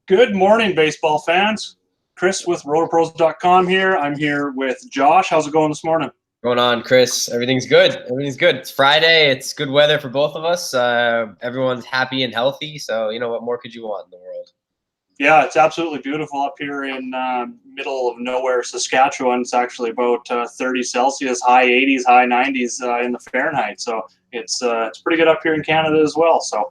Good morning, baseball fans. Chris with rotopros.com here. I'm here with Josh. How's it going this morning? Going on, Chris? Everything's good. Everything's good. It's Friday. It's good weather for both of us. Everyone's happy and healthy. So, what more could you want in the world? Yeah, it's absolutely beautiful up here in middle of nowhere, Saskatchewan. It's actually about 30 Celsius, high 80s, high 90s in the Fahrenheit. So it's pretty good up here in Canada as well. So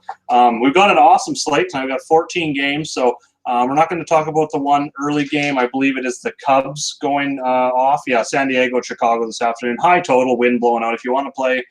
we've got an awesome slate tonight. We've got 14 games. So we're not going to talk about the one early game. I believe it is the Cubs going off. Yeah, San Diego, Chicago this afternoon. High total, wind blowing out. If you want to play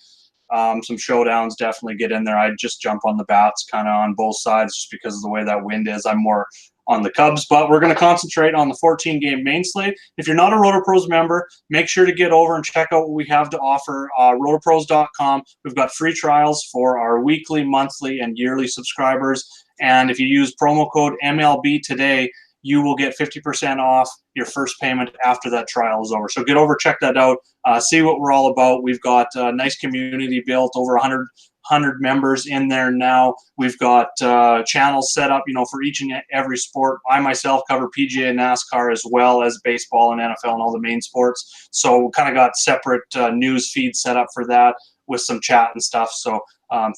some showdowns, definitely get in there. I'd just jump on the bats kind of on both sides just because of the way that wind is. I'm more on the Cubs, but we're going to concentrate on the 14-game main slate. If you're not a RotoPros member, make sure to get over and check out what we have to offer. RotoPros.com. We've got free trials for our weekly, monthly, and yearly subscribers. And if you use promo code MLB today, you will get 50% off your first payment after that trial is over. So get over, check that out, see what we're all about. We've got a nice community built, over 100 members in there now. We've got channels set up, for each and every sport. I myself cover PGA and NASCAR as well as baseball and NFL and all the main sports. So we kind of got separate news feeds set up for that with some chat and stuff. So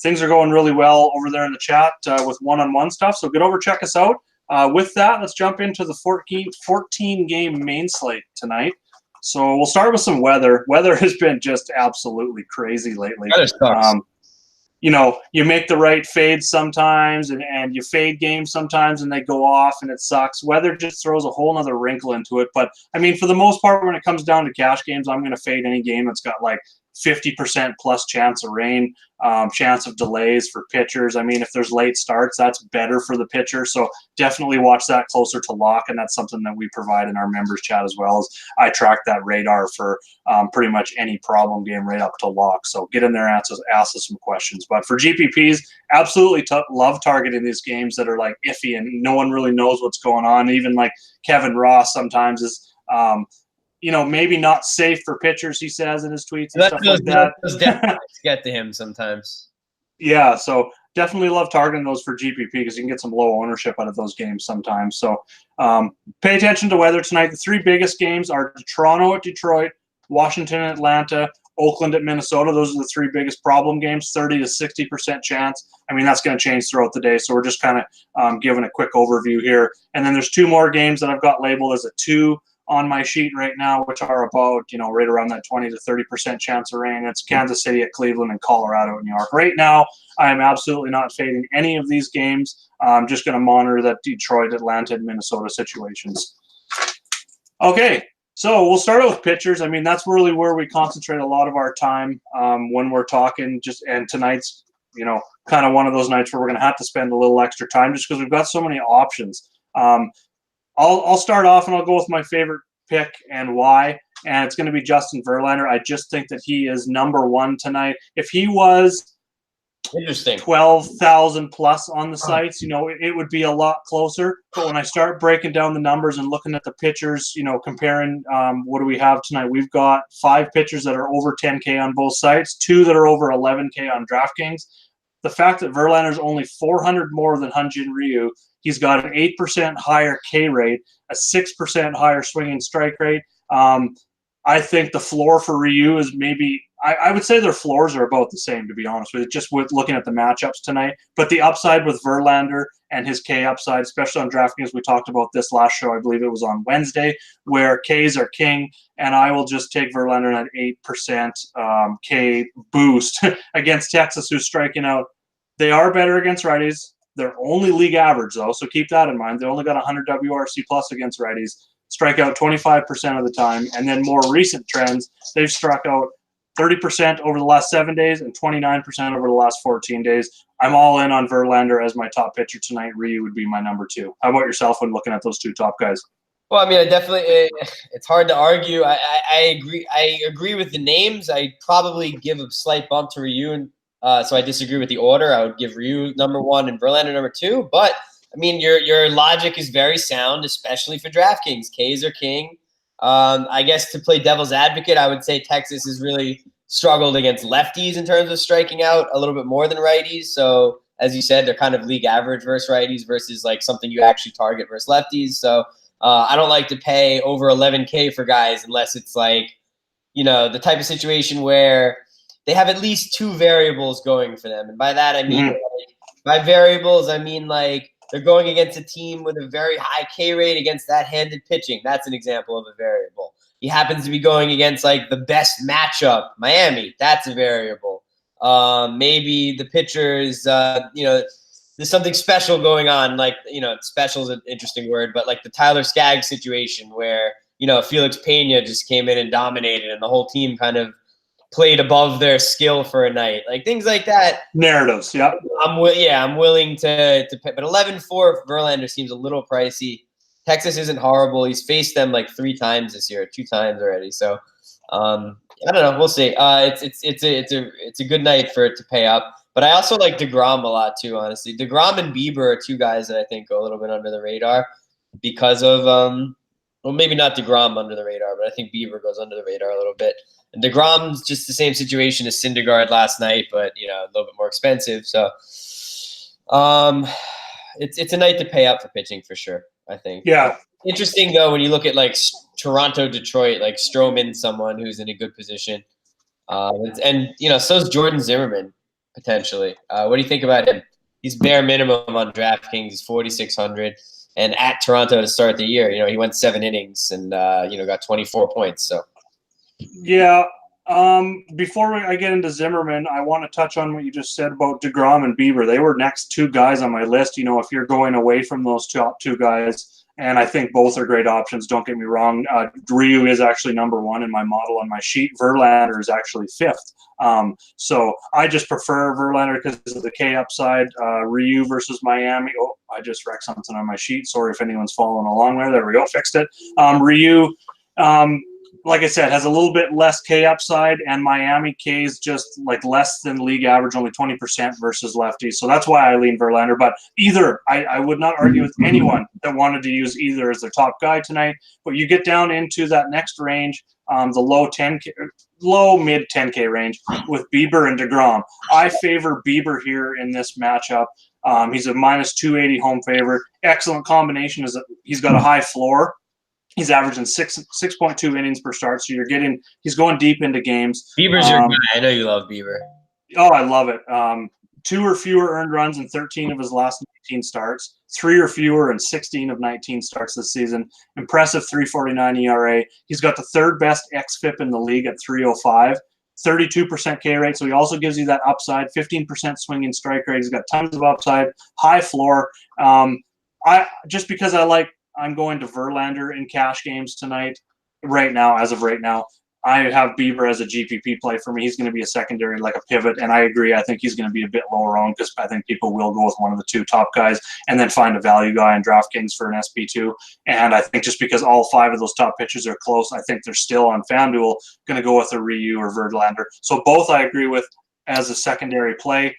things are going really well over there in the chat with one-on-one stuff. So get over, check us out. With that, let's jump into the 14-game main slate tonight. So we'll start with some weather. Weather has been just absolutely crazy lately. Weather sucks. You make the right fades sometimes and you fade games sometimes and they go off and it sucks. Weather just throws a whole nother wrinkle into it. But, for the most part, when it comes down to cash games, I'm going to fade any game that's got like 50% plus chance of rain, chance of delays for pitchers. If there's late starts, that's better for the pitcher. So definitely watch that closer to lock, and that's something that we provide in our members chat as well. As I track that radar for pretty much any problem game right up to lock. So get in there and ask us some questions. But for GPPs, absolutely love targeting these games that are like iffy and no one really knows what's going on. Even like Kevin Ross sometimes is maybe not safe for pitchers, he says in his tweets and stuff like that. Those definitely get to him sometimes. Yeah, so definitely love targeting those for GPP because you can get some low ownership out of those games sometimes. So pay attention to weather tonight. The three biggest games are Toronto at Detroit, Washington at Atlanta, Oakland at Minnesota. Those are the three biggest problem games, 30 to 60% chance. That's going to change throughout the day. So we're just kind of giving a quick overview here. And then there's two more games that I've got labeled as a 2 on my sheet right now, which are about, right around that 20 to 30% chance of rain. It's Kansas City at Cleveland and Colorado at New York. Right now, I am absolutely not fading any of these games. I'm just going to monitor that Detroit, Atlanta, and Minnesota situations. Okay, so we'll start out with pitchers. That's really where we concentrate a lot of our time when we're talking. And tonight's, kind of one of those nights where we're going to have to spend a little extra time just because we've got so many options. I'll start off and I'll go with my favorite pick and why, and it's going to be Justin Verlander. I just think that he is number one tonight. If he was 12,000 plus on the sites, it would be a lot closer. But when I start breaking down the numbers and looking at the pitchers, comparing what do we have tonight? We've got 5 pitchers that are over 10K on both sites, 2 that are over 11K on DraftKings. The fact that Verlander's only 400 more than Hyun-Jin Ryu, he's got an 8% higher K rate, a 6% higher swinging strike rate. I think the floor for Ryu is maybe – I would say their floors are about the same, to be honest with you, just with looking at the matchups tonight. But the upside with Verlander and his K upside, especially on DraftKings, we talked about this last show, I believe it was on Wednesday, where Ks are king, and I will just take Verlander at 8% K boost against Texas, who's striking out. They are better against righties. They're only league average, though, so keep that in mind. They only got 100 WRC plus against righties, strike out 25% of the time. And then more recent trends, they've struck out 30% over the last 7 days and 29% over the last 14 days. I'm all in on Verlander as my top pitcher tonight. Ryu would be my number 2. How about yourself when looking at those 2 top guys? Well, I definitely it's hard to argue. I agree. I agree with the names. I probably give a slight bump to Ryu, and so I disagree with the order. I would give Ryu number 1 and Verlander number 2. But your logic is very sound, especially for DraftKings. K's are king. I guess to play devil's advocate, I would say Texas has really struggled against lefties in terms of striking out a little bit more than righties. So as you said, they're kind of league average versus righties versus like something you actually target versus lefties. So I don't like to pay over 11K for guys unless it's like, the type of situation where they have at least two variables going for them. And by that, I mean, by variables, I mean like they're going against a team with a very high K rate against that handed pitching. That's an example of a variable. He happens to be going against like the best matchup, Miami. That's a variable. Maybe the pitchers, there's something special going on. Like, special is an interesting word, but like the Tyler Skaggs situation where, Felix Pena just came in and dominated and the whole team kind of played above their skill for a night. Like things like that. Narratives, yeah. I'm willing to pay. But 11-4 Verlander seems a little pricey. Texas isn't horrible. He's faced them like 3 times this year, 2 times already. So I don't know. We'll see. It's a good night for it to pay up. But I also like DeGrom a lot too, honestly. DeGrom and Bieber are 2 guys that I think go a little bit under the radar because of well, maybe not DeGrom under the radar, but I think Bieber goes under the radar a little bit. And DeGrom's just the same situation as Syndergaard last night, but a little bit more expensive. So it's a night to pay up for pitching for sure, I think. Yeah. Interesting though when you look at like Toronto, Detroit, like Stroman, someone who's in a good position. And so's Jordan Zimmerman potentially. What do you think about him? He's bare minimum on DraftKings. He's 4,600, and at Toronto to start the year, he went 7 innings and got 24 points. So yeah. Before I get into Zimmerman, I want to touch on what you just said about DeGrom and Bieber. They were next 2 guys on my list. If you're going away from those top 2 guys, and I think both are great options. Don't get me wrong. Ryu is actually number 1 in my model on my sheet. Verlander is actually 5th. So I just prefer Verlander because of the K upside. Ryu versus Miami. Oh, I just wrecked something on my sheet. Sorry if anyone's following along there. There we go. Fixed it. Ryu, like I said, has a little bit less K upside, and Miami K is just like less than league average, only 20% versus lefties. So that's why I lean Verlander. But either, I would not argue with anyone that wanted to use either as their top guy tonight. But you get down into that next range, the low mid 10K range with Bieber and DeGrom. I favor Bieber here in this matchup. He's a minus 280 home favorite. Excellent combination is that he's got a high floor. He's averaging 6.2 innings per start, so he's going deep into games. Bieber's your guy. I know you love Bieber. Oh, I love it. 2 or fewer earned runs in 13 of his last 19 starts, 3 or fewer in 16 of 19 starts this season. Impressive 3.49 ERA. He's got the 3rd best xFIP in the league at 3.05. 32% K rate, so he also gives you that upside. 15% swinging strike rate. He's got tons of upside, high floor. Just because I'm going to Verlander in cash games tonight. As of right now, I have Bieber as a GPP play for me. He's going to be a secondary, like a pivot, and I agree. I think he's going to be a bit lower owned because I think people will go with one of the 2 top guys and then find a value guy in DraftKings for an SP2. And I think just because all 5 of those top pitchers are close, I think they're still on FanDuel going to go with a Ryu or Verlander. So both I agree with as a secondary play.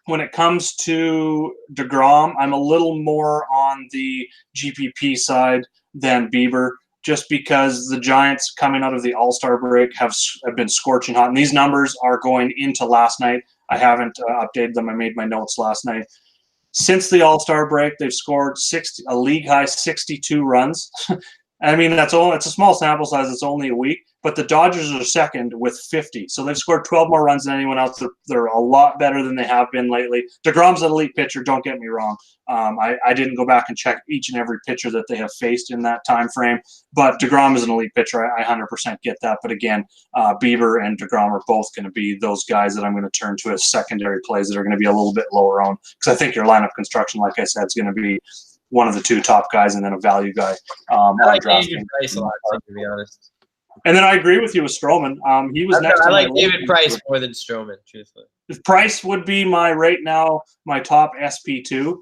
When it comes to DeGrom, I'm a little more on the GPP side than Bieber, just because the Giants coming out of the All-Star break have been scorching hot. And these numbers are going into last night. I haven't updated them. I made my notes last night. Since the All-Star break, they've scored a league-high 62 runs. I mean, it's a small sample size. It's only a week. But the Dodgers are second with 50. So they've scored 12 more runs than anyone else. They're a lot better than they have been lately. DeGrom's an elite pitcher, don't get me wrong. I didn't go back and check each and every pitcher that they have faced in that time frame. But DeGrom is an elite pitcher. I 100% get that. But again, Bieber and DeGrom are both going to be those guys that I'm going to turn to as secondary plays that are going to be a little bit lower owned. Because I think your lineup construction, like I said, is going to be one of the 2 top guys and then a value guy. I like David Price a lot, to be honest. And then I agree with you with Stroman. He was next. I like David Price more than Stroman, truthfully. Price would be my top SP2.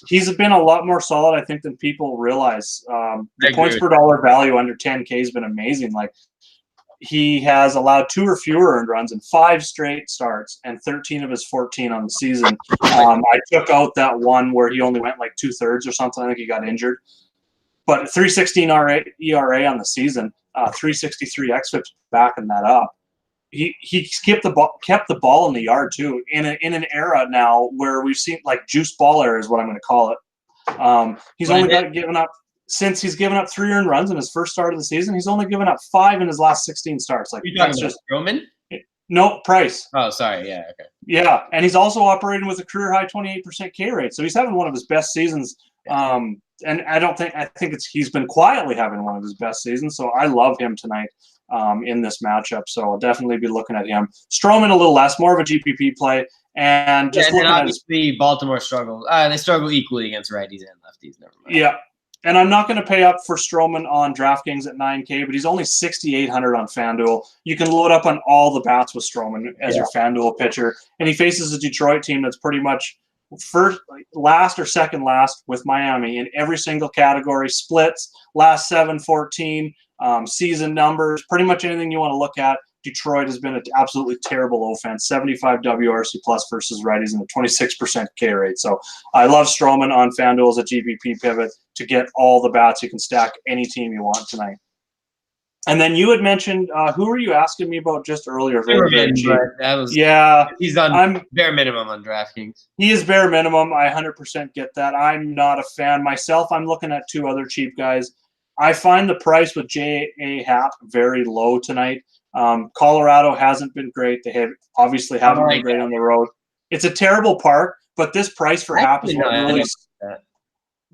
He's been a lot more solid, I think, than people realize. The points per dollar value under 10K has been amazing. Like, he has allowed 2 or fewer earned runs in 5 straight starts and 13 of his 14 on the season. I took out that one where he only went like 2/3 or something. I think he got injured. But 3.16 ERA on the season, 3.63 xFIP's backing that up. he kept the ball in the yard too. In an era now where we've seen like juice ball era is what I'm going to call it. He's only given up since he's given up 3 earned runs in his first start of the season. He's only given up 5 in his last 16 starts. Like that's just Stroman. No, Price. Oh, sorry. Yeah, okay. Yeah, and he's also operating with a career high 28% K rate, so he's having one of his best seasons. And I think he's been quietly having one of his best seasons. So I love him tonight in this matchup. So I'll definitely be looking at him. Stroman a little less, more of a GPP play, and just looking at obviously Baltimore struggles. They struggle equally against righties and lefties. Never mind. Yeah. And I'm not going to pay up for Stroman on DraftKings at 9K, but he's only 6,800 on FanDuel. You can load up on all the bats with Stroman as your FanDuel pitcher. And he faces a Detroit team that's pretty much last or second last with Miami in every single category, splits, last 7-14, season numbers, pretty much anything you want to look at. Detroit has been an absolutely terrible offense, 75 WRC plus versus righties and a 26% K rate. So I love Stroman on FanDuel as a GPP pivot to get all the bats. You can stack any team you want tonight. And then you had mentioned, who were you asking me about just earlier? He's on bare minimum on DraftKings. He is bare minimum. I 100% get that. I'm not a fan myself. I'm looking at 2 other cheap guys. I find the price with J.A. Happ very low tonight. Colorado hasn't been great. They obviously haven't been great on the road. It's a terrible park, but this price for Happ is what really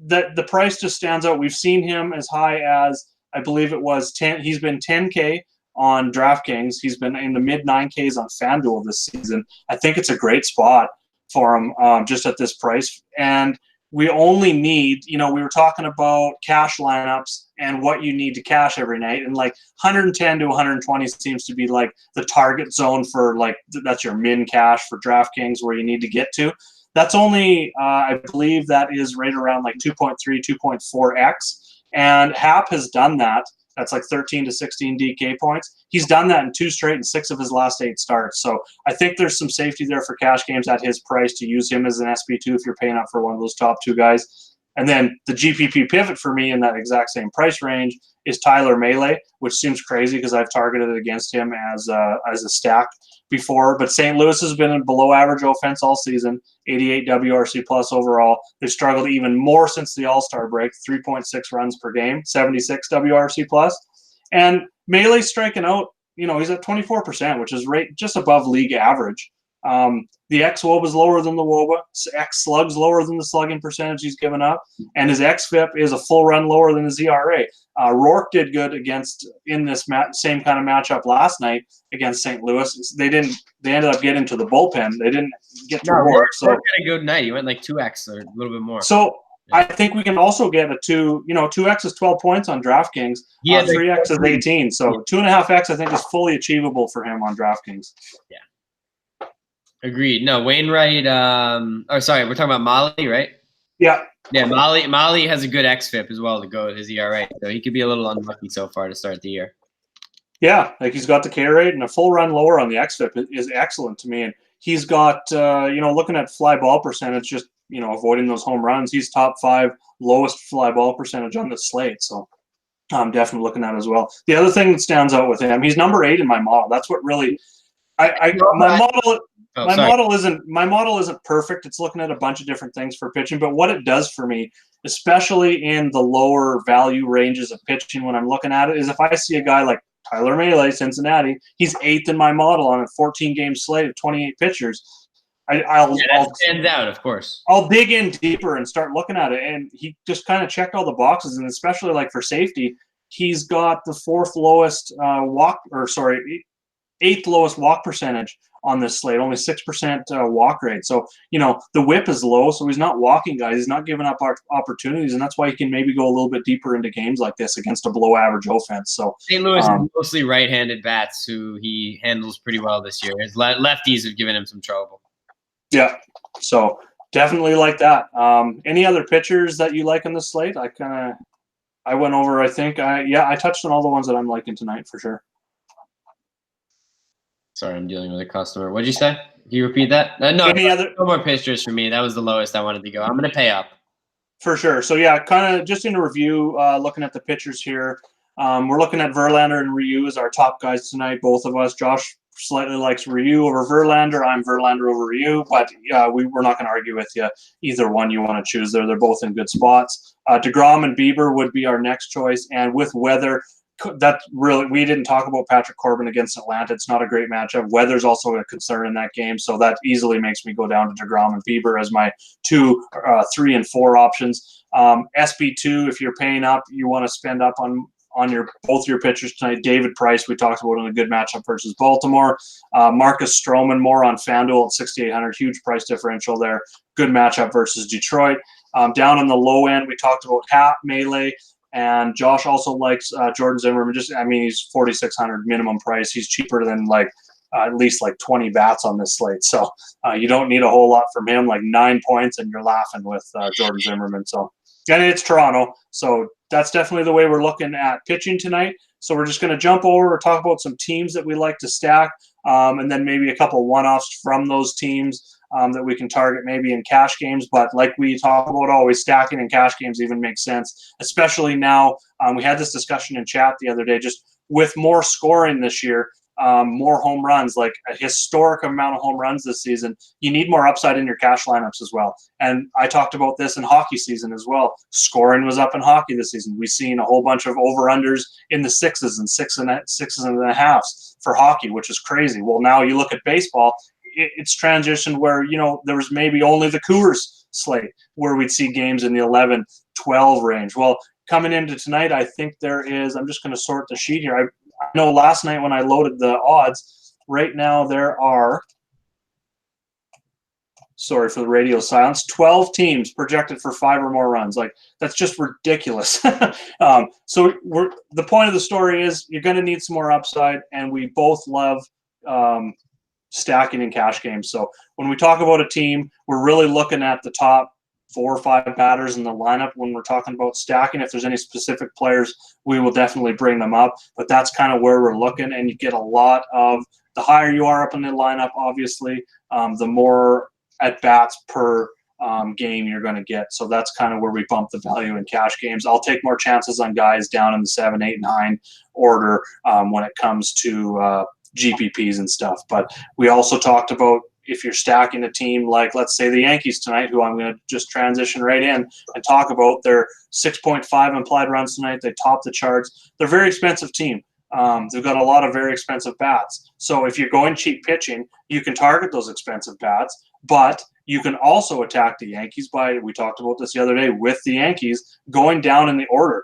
the price just stands out. We've seen him as high as, I believe it was 10. He's been 10K on DraftKings. He's been in the mid 9Ks on FanDuel this season. I think it's a great spot for him just at this price. And we only need, we were talking about cash lineups and what you need to cash every night. And like 110 to 120 seems to be like the target zone for that's your min cash for DraftKings where you need to get to. That's only, I believe that is right around like 2.3, 2.4x. And Happ has done that. That's like 13 to 16 DK points. He's done that in 2 straight and 6 of his last 8 starts. So I think there's some safety there for cash games at his price to use him as an SP2 if you're paying up for one of those top 2 guys. And then the GPP pivot for me in that exact same price range is Tyler Mahle, which seems crazy because I've targeted it against him as a stack before. But St. Louis has been a below-average offense all season, 88 WRC plus overall. They've struggled even more since the All-Star break, 3.6 runs per game, 76 WRC plus. And Mahle's striking out, he's at 24%, which is just above league average. The xWOBA is lower than the WOBA. xSlug's lower than the slugging percentage he's given up. And his xFIP is a full run lower than his ERA. Rourke did good in this same kind of matchup last night against St. Louis. They ended up getting to the bullpen. They didn't get to Rourke. So Rourke had a good night. He went like 2x or a little bit more. So I think we can also get a 2x is 12 points on DraftKings. 3x is 18. So 2.5x I think is fully achievable for him on DraftKings. Yeah. Agreed. No, Wainwright. We're talking about Mahle, right? Yeah. Yeah, Mahle has a good xFIP as well to go with his ERA, so he could be a little unlucky so far to start the year. Yeah, like he's got the K rate and a full run lower on the xFIP is excellent to me. And he's got, looking at fly ball percentage, just avoiding those home runs. He's top 5 lowest fly ball percentage on the slate. So I'm definitely looking at it as well. The other thing that stands out with him, he's number 8 in my model. That's what really, my model isn't perfect. It's looking at a bunch of different things for pitching, but what it does for me, especially in the lower value ranges of pitching when I'm looking at it, is if I see a guy like Tyler Mahle, Cincinnati, he's 8th in my model on a 14-game slate of 28 pitchers. That stands out, of course. I'll dig in deeper and start looking at it, and he just kind of checked all the boxes, and especially like for safety, he's got the 4th lowest 8th lowest walk percentage on this slate, only 6% walk rate. So, the whip is low, so he's not walking guys. He's not giving up opportunities, and that's why he can maybe go a little bit deeper into games like this against a below-average offense. So St. Louis is mostly right-handed bats who he handles pretty well this year. His lefties have given him some trouble. Yeah, so definitely like that. Any other pitchers that you like on the slate? I went over, I think. I touched on all the ones that I'm liking tonight for sure. Sorry, I'm dealing with a customer. What'd you say? Can you repeat that? No more pitchers for me. That was the lowest I wanted to go. I'm going to pay up. For sure. So, yeah, kind of just in a review, looking at the pitchers here. We're looking at Verlander and Ryu as our top guys tonight, both of us. Josh slightly likes Ryu over Verlander. I'm Verlander over Ryu, but we're not going to argue with you. Either one you want to choose there. They're both in good spots. DeGrom and Bieber would be our next choice. And with weather, that really, we didn't talk about Patrick Corbin against Atlanta. It's not a great matchup. Weather's also a concern in that game, so that easily makes me go down to DeGrom and Bieber as my 2, 3, and 4 options. SB2, if you're paying up, you want to spend up on both your pitchers tonight. David Price, we talked about in a good matchup versus Baltimore. Marcus Stroman, more on FanDuel at 6,800, huge price differential there. Good matchup versus Detroit. Down on the low end, we talked about Happ, Melee, and Josh also likes Jordan Zimmerman. He's 4,600 minimum price. He's cheaper than at least 20 bats on this slate. So you don't need a whole lot from him, 9 points, and you're laughing with Jordan Zimmerman. So, and it's Toronto. So that's definitely the way we're looking at pitching tonight. So we're just going to jump over, talk about some teams that we like to stack, and then maybe a couple one-offs from those teams that we can target maybe in cash games. But like we talk about always, stacking in cash games even makes sense, especially now. We had this discussion in chat the other day, just with more scoring this year, more home runs, like a historic amount of home runs this season. You need more upside in your cash lineups as well. And I talked about this in hockey season as well. Scoring was up in hockey this season. We've seen a whole bunch of over-unders in the 6s and 6.5s for hockey, which is crazy. Well, now you look at baseball, it's transitioned where, there was maybe only the Coors slate where we'd see games in the 11, 12 range. Well, coming into tonight, I think there is, I'm just going to sort the sheet here. I know last night when I loaded the odds, right now there are, sorry for the radio silence, 12 teams projected for 5 or more runs. That's just ridiculous. So the point of the story is you're going to need some more upside, and we both love stacking in cash games. So when we talk about a team, we're really looking at the top 4 or 5 batters in the lineup when we're talking about stacking. If there's any specific players, we will definitely bring them up. But that's kind of where we're looking, and you get a lot of – the higher you are up in the lineup, obviously, the more at-bats per game you're going to get. So that's kind of where we bump the value in cash games. I'll take more chances on guys down in the 7, 8, 9 order when it comes to GPPs and stuff. But we also talked about if you're stacking a team like, let's say, the Yankees tonight, who I'm going to just transition right in and talk about. Their 6.5 implied runs tonight. They top the charts. They're a very expensive team. They've got a lot of very expensive bats. So if you're going cheap pitching, you can target those expensive bats, but you can also attack the Yankees by, we talked about this the other day, with the Yankees going down in the order.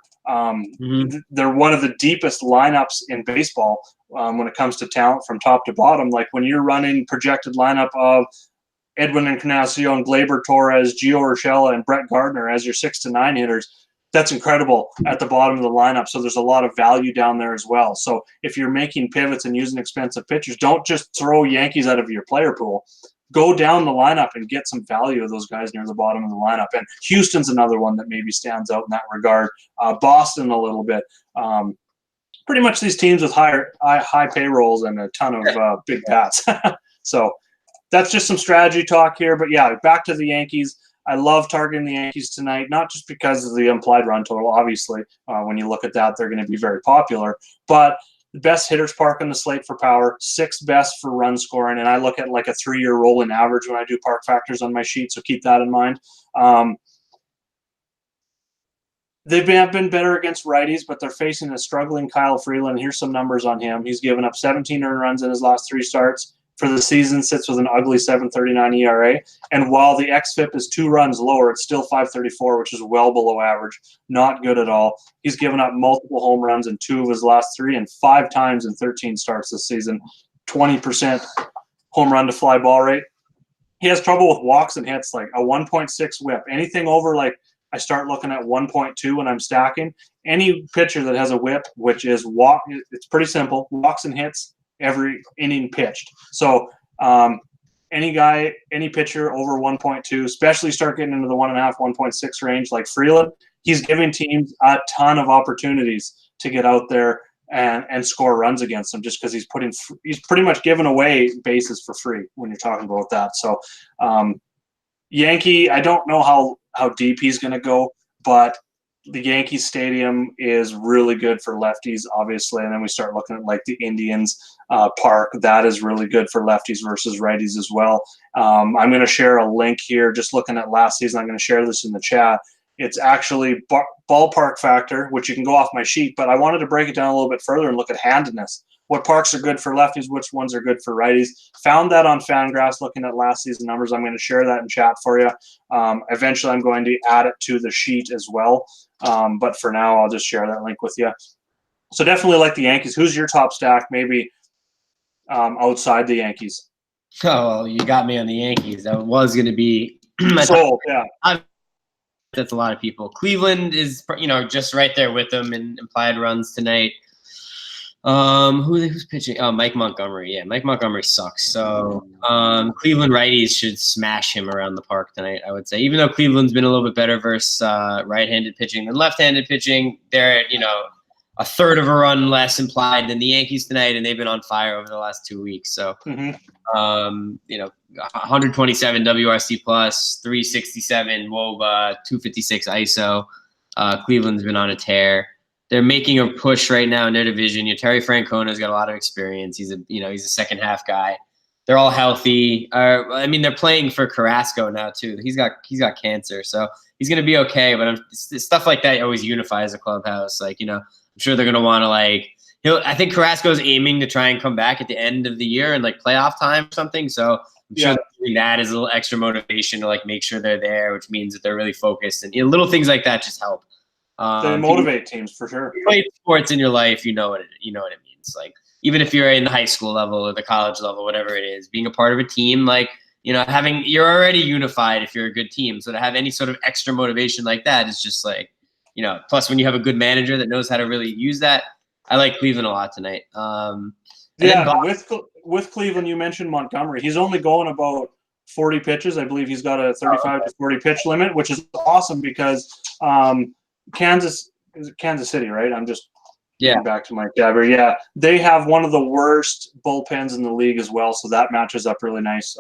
They're one of the deepest lineups in baseball when it comes to talent from top to bottom. Like when you're running projected lineup of Edwin Encarnacion, Gleyber Torres, Gio Urshela, and Brett Gardner as your 6 to 9 hitters, that's incredible at the bottom of the lineup. So there's a lot of value down there as well. So if you're making pivots and using expensive pitchers, don't just throw Yankees out of your player pool. Go down the lineup and get some value of those guys near the bottom of the lineup. And Houston's another one that maybe stands out in that regard. Boston a little bit. Pretty much these teams with high payrolls and a ton of big bats. So that's just some strategy talk here. But yeah, back to the Yankees. I love targeting the Yankees tonight, not just because of the implied run total. Obviously, when you look at that, they're going to be very popular. But the best hitters park on the slate for power, 6th best for run scoring, and I look at like a 3-year rolling average when I do park factors on my sheet, so keep that in mind. They've been better against righties, but they're facing a struggling Kyle Freeland. Here's some numbers on him. He's given up 17 earned runs in his last 3 starts. For the season, sits with an ugly 7.39 ERA. And while the xFIP is 2 runs lower, it's still 5.34, which is well below average. Not good at all. He's given up multiple home runs in 2 of his last 3 and 5 times in 13 starts this season. 20% home run to fly ball rate. He has trouble with walks and hits, like a 1.6 whip. Anything over, I start looking at 1.2 when I'm stacking. Any pitcher that has a whip, which is walk, it's pretty simple, walks and hits every inning pitched. So any pitcher over 1.2, especially start getting into the 1.5, 1.6 range like Freeland, he's giving teams a ton of opportunities to get out there and score runs against them, just because he's pretty much giving away bases for free when you're talking about that. So Yankee, I don't know how deep he's going to go, but the Yankee Stadium is really good for lefties, obviously, and then we start looking at like the Indians park. That is really good for lefties versus righties as well. I'm going to share a link here. Just looking at last season, I'm going to share this in the chat. It's actually ballpark factor, which you can go off my sheet, but I wanted to break it down a little bit further and look at handedness. What parks are good for lefties, which ones are good for righties. Found that on Fangraphs looking at last season numbers. I'm going to share that in chat for you. Eventually, I'm going to add it to the sheet as well. But for now, I'll just share that link with you. So definitely like the Yankees. Who's your top stack maybe outside the Yankees? Oh, well, you got me on the Yankees. That was going to be sold, yeah. That's a lot of people. Cleveland is, just right there with them in implied runs tonight. Who's pitching? Oh, Mike Montgomery. Yeah, Mike Montgomery sucks. So Cleveland righties should smash him around the park tonight, I would say. Even though Cleveland's been a little bit better versus right-handed pitching than left-handed pitching, they're at, a third of a run less implied than the Yankees tonight, and they've been on fire over the last 2 weeks. So, 127 WRC plus, 367 WOBA, 256 ISO. Cleveland's been on a tear. They're making a push right now in their division. Terry Francona's got a lot of experience. He's a second half guy. They're all healthy. They're playing for Carrasco now too. He's got cancer, so he's gonna be okay. But stuff like that always unifies a clubhouse. I'm sure they're gonna want to I think Carrasco's aiming to try and come back at the end of the year and playoff time or something. So I'm sure that is a little extra motivation to make sure they're there, which means that they're really focused, and little things like that just help. They motivate teams for sure. You play sports in your life, you know what it means. Even if you're in the high school level or the college level, whatever it is, being a part of a team, you're already unified if you're a good team. So to have any sort of extra motivation like that is just plus when you have a good manager that knows how to really use that. I like Cleveland a lot tonight. With Cleveland, you mentioned Montgomery. He's only going about 40 pitches. I believe he's got a 35 to 40 pitch limit, which is awesome because Kansas City, right? I'm just getting back to Mike Dabber. Yeah, they have one of the worst bullpens in the league as well, so that matches up really nice.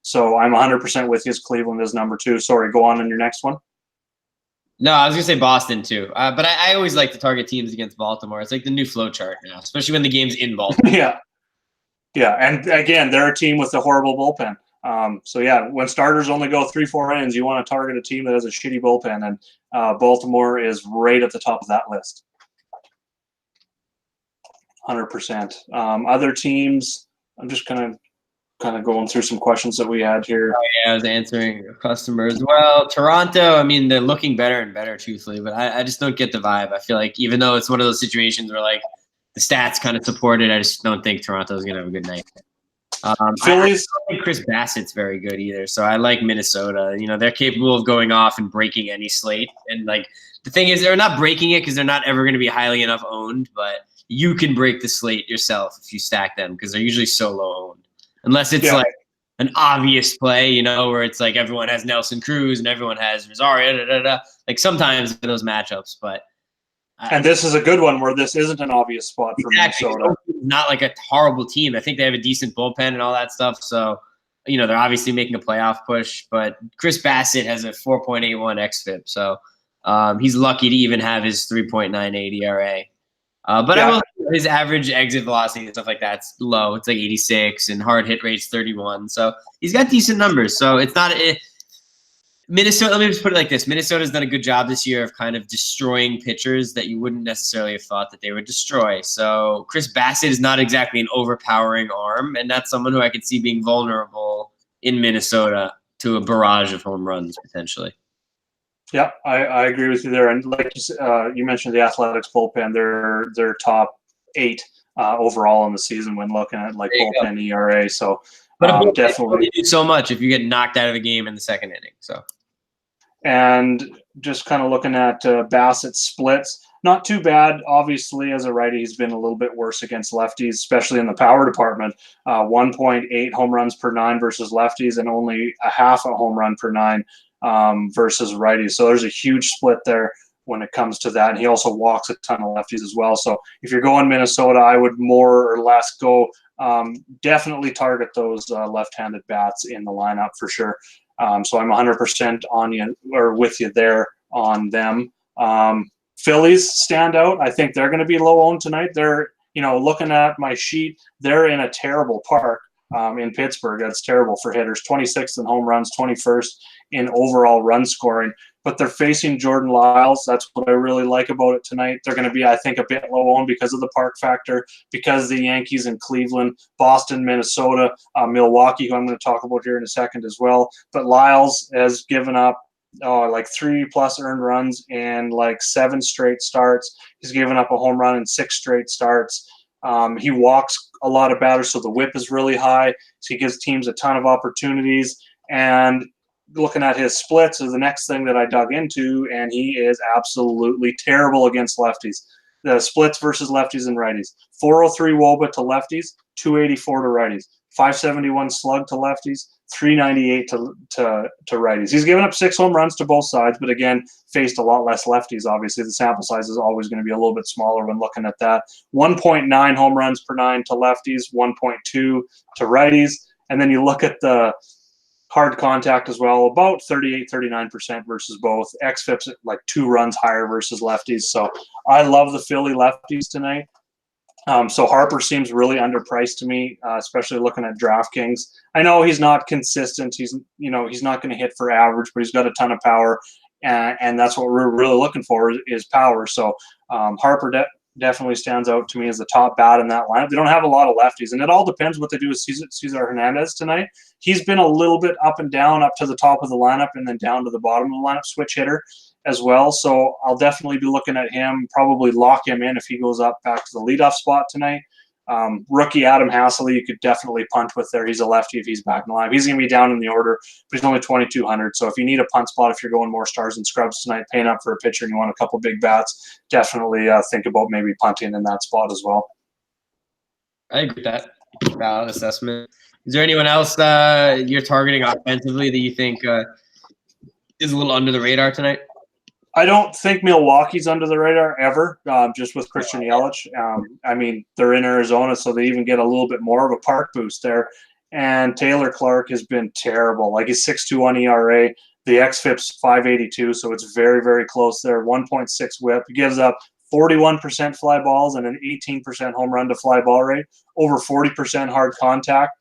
So I'm 100% with you. Cleveland is number 2. Sorry, go on your next one. No, I was going to say Boston too. But I always like to target teams against Baltimore. It's like the new flow chart now, especially when the game's in Baltimore. Yeah. And again, they're a team with a horrible bullpen. When starters only go 3-4 innings, you want to target a team that has a shitty bullpen, and Baltimore is right at the top of that list. 100%. Other teams, I'm just kind of going through some questions that we had here. Oh, yeah, I was answering a customer as well. Toronto, they're looking better and better, truthfully, but I just don't get the vibe. I feel like even though it's one of those situations where the stats kind of support it, I just don't think Toronto's going to have a good night. Phillies. I don't think Chris Bassett's very good either, so I like Minnesota. They're capable of going off and breaking any slate. And the thing is, they're not breaking it because they're not ever going to be highly enough owned, but you can break the slate yourself if you stack them because they're usually so low owned. Unless it's an obvious play, where it's everyone has Nelson Cruz and everyone has Rosario. Sometimes in those matchups, but. And this is a good one where this isn't an obvious spot for Minnesota. Not a horrible team. I think they have a decent bullpen and all that stuff. So, they're obviously making a playoff push. But Chris Bassett has a 4.81 xFIP. So he's lucky to even have his 3.98 ERA. His average exit velocity and stuff like that's low. It's 86, and hard hit rate's 31. So he's got decent numbers. So it's not Minnesota. Let me just put it like this: Minnesota's done a good job this year of kind of destroying pitchers that you wouldn't necessarily have thought that they would destroy. So Chris Bassett is not exactly an overpowering arm, and that's someone who I could see being vulnerable in Minnesota to a barrage of home runs potentially. Yeah, I agree with you there. And like you mentioned, the Athletics bullpen, they're top 8 overall in the season when looking at bullpen ERA. So definitely do so much if you get knocked out of the game in the second inning. So, and just kind of looking at Bassett's splits, not too bad. Obviously, as a righty, he's been a little bit worse against lefties, especially in the power department. 1.8 home runs per 9 versus lefties, and only a half a home run per 9 versus righties. So there's a huge split there when it comes to that. And he also walks a ton of lefties as well. So if you're going Minnesota, I would more or less go definitely target those left-handed bats in the lineup for sure. So I'm 100% on you or with you there on them. Phillies stand out. I think they're going to be low owned tonight. They're, looking at my sheet, they're in a terrible park in Pittsburgh. That's terrible for hitters. 26th in home runs, 21st in overall run scoring. But they're facing Jordan Lyles. That's what I really like about it tonight. They're going to be, I think, a bit low owned because of the park factor, because the Yankees in Cleveland, Boston, Minnesota, Milwaukee, who I'm going to talk about here in a second as well. But Lyles has given up like 3+ earned runs in like 7 straight starts. He's given up a home run in 6 straight starts. He walks a lot of batters, so the whip is really high. So he gives teams a ton of opportunities. And looking at his splits is the next thing that I dug into, and he is absolutely terrible against lefties. The splits versus lefties and righties: 403 WOBA to lefties, 284 to righties, 571 slug to lefties, 398 to righties. He's given up 6 home runs to both sides, but again, faced a lot less lefties. Obviously, the sample size is always going to be a little bit smaller when looking at that. 1.9 home runs per 9 to lefties, 1.2 to righties. And then you look at the hard contact as well, about 38-39% versus both. XFIP's at like 2 runs higher versus lefties. So I love the Philly lefties tonight. So Harper seems really underpriced to me, especially looking at DraftKings. I know he's not consistent. He's not going to hit for average, but he's got a ton of power, and that's what we're really looking for is power. So Harper definitely stands out to me as the top bat in that lineup. They don't have a lot of lefties, and it all depends what they do with Cesar Hernandez tonight. He's been a little bit up and down, up to the top of the lineup and then down to the bottom of the lineup, switch hitter as well. So I'll definitely be looking at him, probably lock him in if he goes up back to the leadoff spot tonight. Rookie Adam Haseley, you could definitely punt with there. He's a lefty if he's back in the lineup. He's going to be down in the order, but he's only 2,200. So if you need a punt spot, if you're going more stars and scrubs tonight, paying up for a pitcher and you want a couple big bats, definitely think about maybe punting in that spot as well. I agree with that. Valid assessment. Is there anyone else you're targeting offensively that you think is a little under the radar tonight? I don't think Milwaukee's under the radar ever, just with Christian Yelich. I mean, they're in Arizona, so they even get a little bit more of a park boost there. And Taylor Clark has been terrible. Like, he's 6.21 ERA. The XFIP's 5.82, so it's very, very close there. 1.6 whip. He gives up 41% fly balls and an 18% home run to fly ball rate, over 40% hard contact.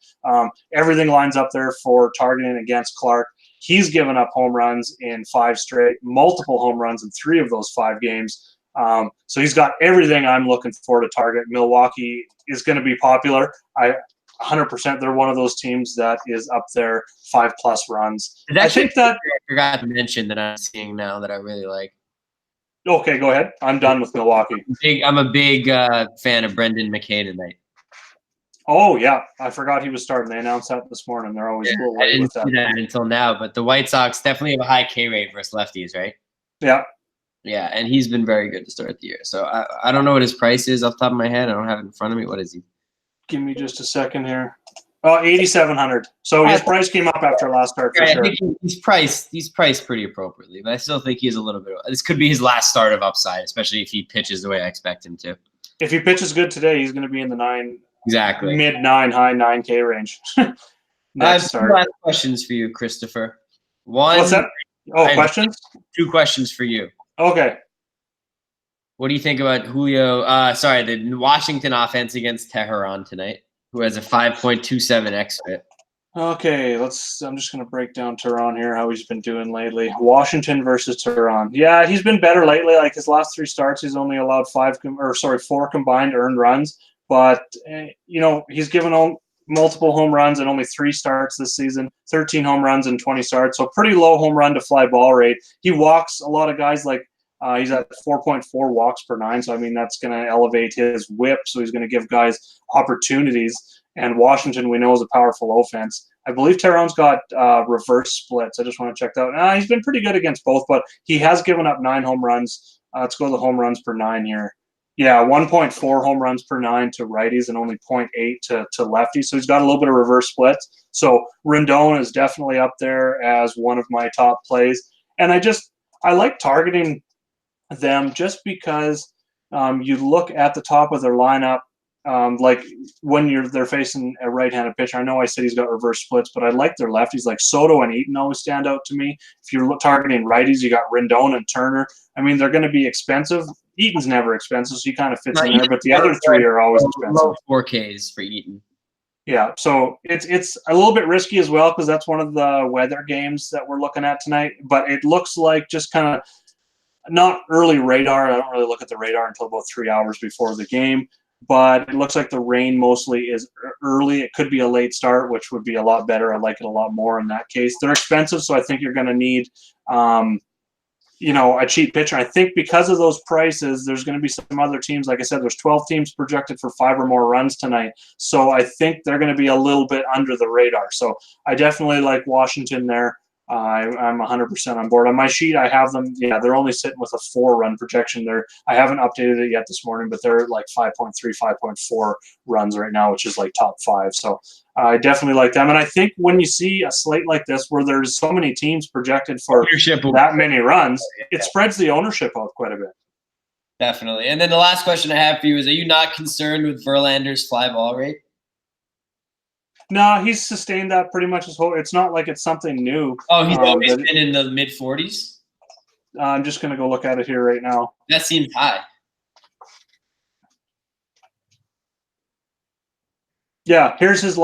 Everything lines up there for targeting against Clark. He's given up home runs in 5 straight, multiple home runs in 3 of those 5 games. So he's got everything I'm looking for to target. Milwaukee is going to be popular. 100%, they're one of those teams that is up there 5+ runs. I think that I forgot to mention that I'm seeing now that I really like. Okay, go ahead. I'm done with Milwaukee. I'm a big fan of Brendan McKay tonight. Oh, yeah. I forgot he was starting. They announced that this morning. They're always a little late with that. I didn't see that until now, but the White Sox definitely have a high K rate versus lefties, right? Yeah. Yeah, and he's been very good to start the year. So I don't know what his price is off the top of my head. I don't have it in front of me. What is he? Give me just a second here. Oh, 8,700. So his price came up after last start for sure. I think he's priced pretty appropriately, but I still think he's a little bit. This could be his last start of upside, especially if he pitches the way I expect him to. If he pitches good today, he's going to be in the mid 9, high 9K range. I have 2 last questions for you, Christopher. What's that? Oh, questions? 2 questions for you. Okay. What do you think about Julio? The Washington offense against Tehran tonight, who has a 5.27 xFIP. Okay, I'm just going to break down Tehran here, how he's been doing lately. Washington versus Tehran. Yeah, he's been better lately. Like, his last 3 starts, he's only allowed 4 combined earned runs. But, he's given multiple home runs in only 3 starts this season, 13 home runs in 20 starts. So pretty low home run to fly ball rate. He walks a lot of guys, like he's at 4.4 walks per 9. So, I mean, that's going to elevate his whip. So he's going to give guys opportunities. And Washington, we know, is a powerful offense. I believe Tehran's got reverse splits. I just want to check that out. He's been pretty good against both, but he has given up 9 home runs. Let's go to the home runs per 9 here. Yeah, 1.4 home runs per 9 to righties and only 0.8 to lefties. So he's got a little bit of reverse splits. So Rendon is definitely up there as one of my top plays. And I like targeting them just because you look at the top of their lineup. Like when they're facing a right-handed pitcher. I know I said he's got reverse splits, but I like their lefties. Like Soto and Eaton always stand out to me. If you're targeting righties, you got Rendon and Turner. I mean, they're going to be expensive. Eaton's never expensive, so he kind of fits in there. But the other three are always expensive. Low 4Ks for Eaton. Yeah, so it's a little bit risky as well because that's one of the weather games that we're looking at tonight. But it looks like just kind of not early radar. I don't really look at the radar until about 3 hours before the game. But it looks like the rain mostly is early. It could be a late start, which would be a lot better. I like it a lot more in that case. They're expensive, so I think you're going to need, a cheap pitcher. I think because of those prices, there's going to be some other teams. Like I said, there's 12 teams projected for 5 or more runs tonight. So I think they're going to be a little bit under the radar. So I definitely like Washington there. I'm 100% on board. On my sheet, I have them. Yeah, they're only sitting with a 4-run projection there. I haven't updated it yet this morning, but they're like 5.3, 5.4 runs right now, which is like top 5. So I definitely like them. And I think when you see a slate like this where there's so many teams projected for that many runs, it spreads the ownership out quite a bit. Definitely. And then the last question I have for you is, are you not concerned with Verlander's fly ball rate? No, he's sustained that pretty much his whole. It's not like it's something new. Oh, he's always been in the mid-40s? I'm just going to go look at it here right now. That seems high. Yeah, here's his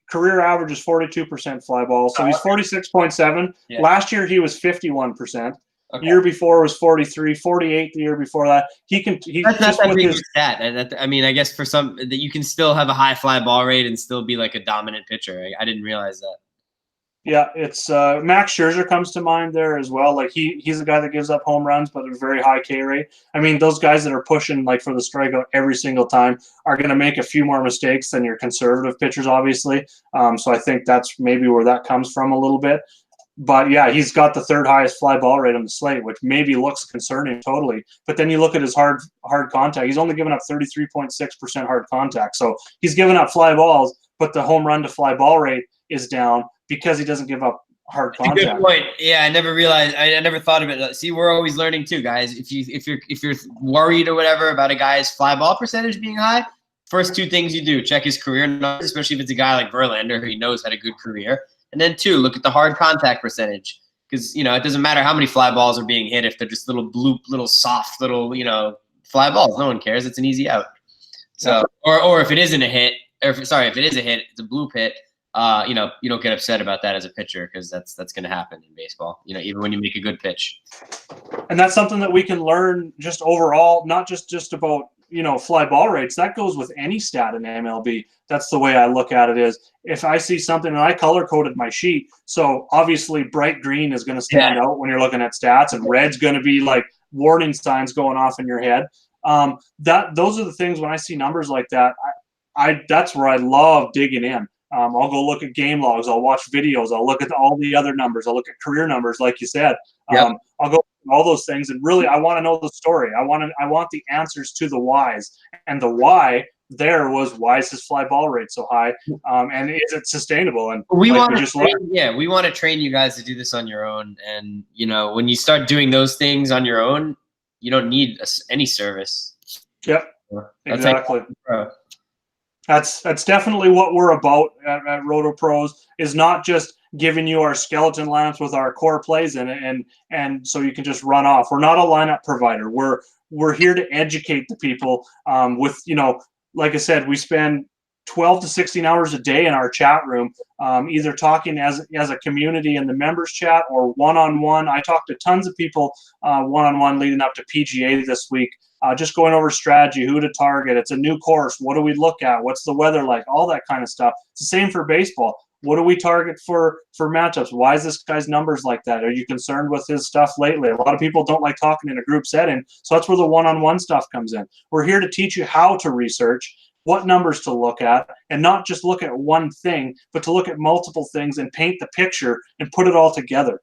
career average is 42% fly ball. So he's 46.7. Yeah. Last year he was 51%. Okay. Year before was 43, 48 the year before that. That's not that big stat. I mean, I guess for some that you can still have a high fly ball rate and still be like a dominant pitcher. I didn't realize that. Yeah, it's Max Scherzer comes to mind there as well. Like he's a guy that gives up home runs, but a very high K rate. I mean, those guys that are pushing like for the strikeout every single time are going to make a few more mistakes than your conservative pitchers, obviously. So I think that's maybe where that comes from a little bit. But, yeah, he's got the 3rd highest fly ball rate on the slate, which maybe looks concerning totally. But then you look at his hard contact. He's only given up 33.6% hard contact. So he's given up fly balls, but the home run to fly ball rate is down because he doesn't give up hard contact. Good point. Yeah, I never realized. I never thought of it. See, we're always learning too, guys. If you're worried or whatever about a guy's fly ball percentage being high, first 2 things you do: check his career numbers, especially if it's a guy like Verlander who he knows had a good career. And then 2, look at the hard contact percentage because, it doesn't matter how many fly balls are being hit if they're just little soft fly balls. No one cares. It's an easy out. So, or if it isn't a hit, if it is a hit, it's a bloop hit. You don't get upset about that as a pitcher because that's going to happen in baseball. Even when you make a good pitch. And that's something that we can learn just overall, not just about fly ball rates. That goes with any stat in MLB. That's the way I look at it is if I see something, and I color-coded my sheet, so obviously bright green is going to stand out when you're looking at stats, and red's going to be like warning signs going off in your head. Those are the things when I see numbers like that, that's where I love digging in. I'll go look at game logs. I'll watch videos. I'll look at all the other numbers. I'll look at career numbers, like you said. I'll go all those things, and really, I want to know the story. I want the answers to the whys, and the why there was why is his fly ball rate so high, and is it sustainable? And we want to train you guys to do this on your own. And when you start doing those things on your own, you don't need any service. Yep, exactly. That's definitely what we're about at Roto Pros, is not just giving you our skeleton lamps with our core plays in it and so you can just run off. We're not a lineup provider. We're here to educate the people with, like I said, we spend 12 to 16 hours a day in our chat room, either talking as a community in the members chat or one-on-one. I talked to tons of people one-on-one leading up to PGA this week. Just going over strategy, who to target. It's a new course. What do we look at? What's the weather like? All that kind of stuff. It's the same for baseball. What do we target for matchups? Why is this guy's numbers like that? Are you concerned with his stuff lately? A lot of people don't like talking in a group setting, so that's where the one-on-one stuff comes in. We're here to teach you how to research, what numbers to look at, and not just look at one thing, but to look at multiple things and paint the picture and put it all together.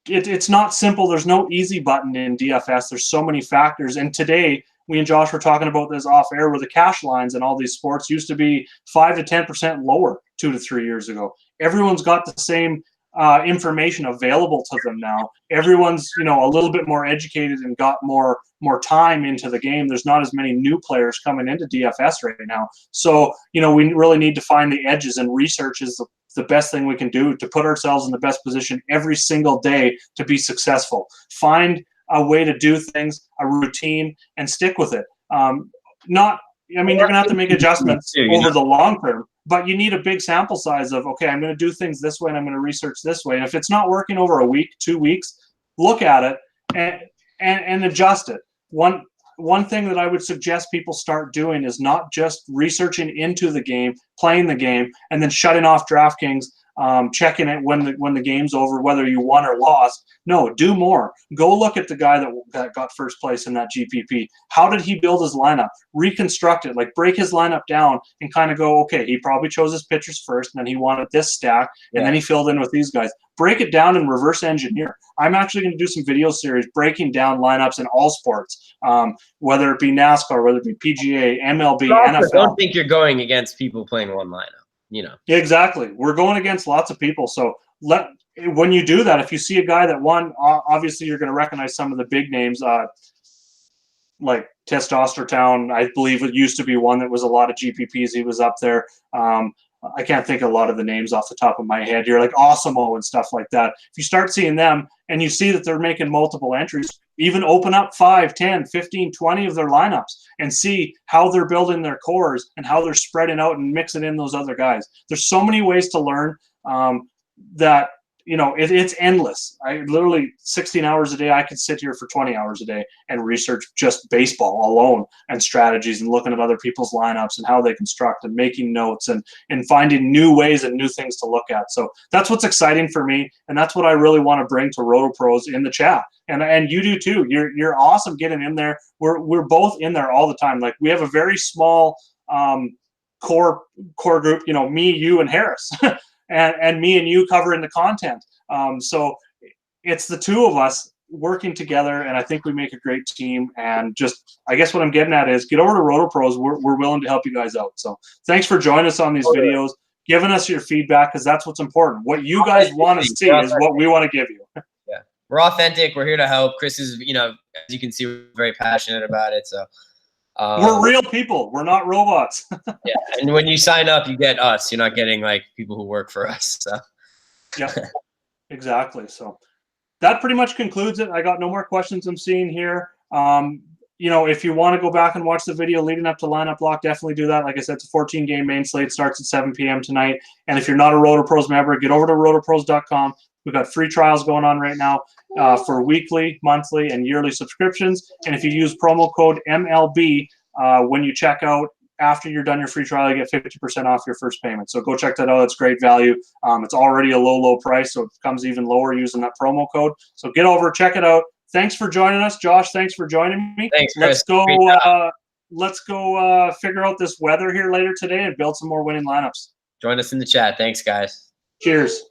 It's not simple. There's no easy button in DFS. There's so many factors. And today, we and Josh were talking about this off air, where the cash lines in all these sports used to be 5 to 10% lower 2 to 3 years ago. Everyone's got the same information available to them now. Everyone's, you know, a little bit more educated and got more time into the game. There's not as many new players coming into DFS right now. So, you know, we really need to find the edges, and research is the best thing we can do to put ourselves in the best position every single day to be successful. Find a way to do things, a routine, and stick with it. You're going to have to make adjustments over the long term, but you need a big sample size of, okay, I'm going to do things this way and I'm going to research this way. And if it's not working over a week, 2 weeks, look at it and adjust it. One thing that I would suggest people start doing is not just researching into the game, playing the game, and then shutting off DraftKings, checking it when the game's over, whether you won or lost. No, do more. Go look at the guy that got first place in that GPP. How did he build his lineup? Reconstruct it, like break his lineup down and kind of go, okay, he probably chose his pitchers first, and then he wanted this stack, and then he filled in with these guys. Break it down and reverse engineer. I'm actually going to do some video series breaking down lineups in all sports, whether it be NASCAR, whether it be PGA, MLB, NFL. I don't think you're going against people playing one lineup. You know. Exactly. We're going against lots of people. So when you do that, if you see a guy that won, obviously you're going to recognize some of the big names, like Testosterone. I believe it used to be one that was a lot of GPPs. He was up there. I can't think of a lot of the names off the top of my head here, like Osimo and stuff like that. If you start seeing them and you see that they're making multiple entries, even open up 5, 10, 15, 20 of their lineups and see how they're building their cores and how they're spreading out and mixing in those other guys. There's so many ways to learn that, you know, it's endless. I literally 16 hours a day, I could sit here for 20 hours a day and research just baseball alone and strategies and looking at other people's lineups and how they construct and making notes and finding new ways and new things to look at. So that's what's exciting for me. And that's what I really want to bring to Roto Pros in the chat. And you do too. You're awesome getting in there. We're both in there all the time. Like we have a very small core group, you know, me, you, and Harris. And me and you covering the content. So it's the two of us working together, and I think we make a great team. And just, I guess what I'm getting at is get over to Roto Pros. We're willing to help you guys out. So thanks for joining us on these videos, giving us your feedback, because that's what's important. What you guys want to see is what we want to give you. Yeah, we're authentic. We're here to help. Chris is, you know, as you can see, we're very passionate about it. So. We're real people. We're not robots. Yeah, and when you sign up, you get us. You're not getting like people who work for us. So. Yeah, exactly. So that pretty much concludes it. I got no more questions I'm seeing here. You know, if you want to go back and watch the video leading up to lineup lock, definitely do that. Like I said, it's a 14-game main slate. Starts at 7 p.m. tonight. And if you're not a Roto Pros member, get over to rotopros.com. We've got free trials going on right now for weekly, monthly, and yearly subscriptions. And if you use promo code MLB when you check out, after you're done your free trial, you get 50% off your first payment. So go check that out. It's great value. It's already a low price, so it becomes even lower using that promo code. So get over, check it out. Thanks for joining us, Josh. Thanks for joining me. Thanks, Chris. Let's go figure out this weather here later today and build some more winning lineups. Join us in the chat. Thanks, guys. Cheers.